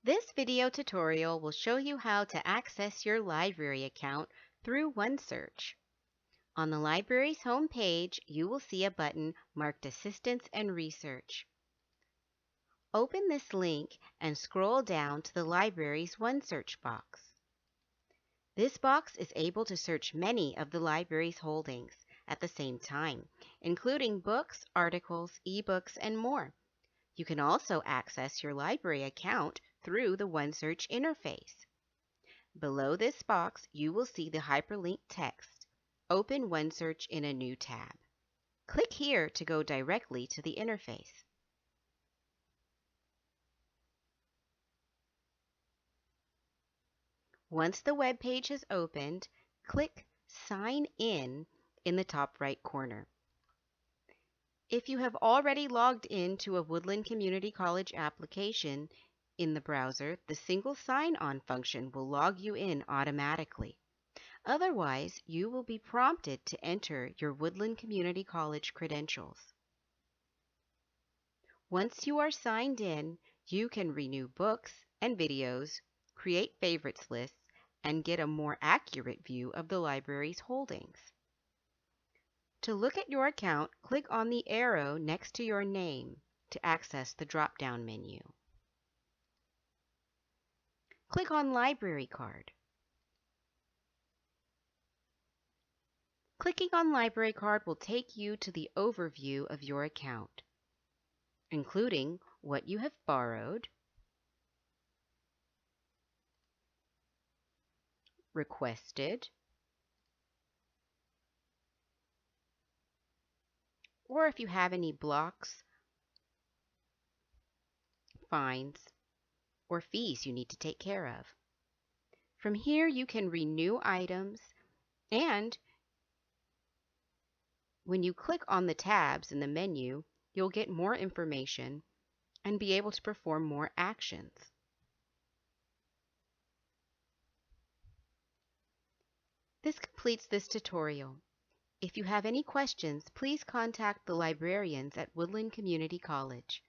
This video tutorial will show you how to access your library account through OneSearch. On the library's home page, you will see a button marked Assistance and Research. Open this link and scroll down to the library's OneSearch box. This box is able to search many of the library's holdings at the same time, including books, articles, ebooks, and more. You can also access your library account through the OneSearch interface. Below this box, you will see the hyperlink text. Open OneSearch in a new tab. Click here to go directly to the interface. Once the web page has opened, click Sign In the top right corner. If you have already logged in to a Woodland Community College application in the browser, the single sign-on function will log you in automatically. Otherwise, you will be prompted to enter your Woodland Community College credentials. Once you are signed in, you can renew books and videos, create favorites lists, and get a more accurate view of the library's holdings. To look at your account, click on the arrow next to your name to access the drop-down menu. Click on Library Card. Clicking on Library Card will take you to the overview of your account, including what you have borrowed, requested, or if you have any blocks, fines, or fees you need to take care of. From here, you can renew items, and when you click on the tabs in the menu, you'll get more information and be able to perform more actions. This completes this tutorial. If you have any questions, please contact the librarians at Woodland Community College.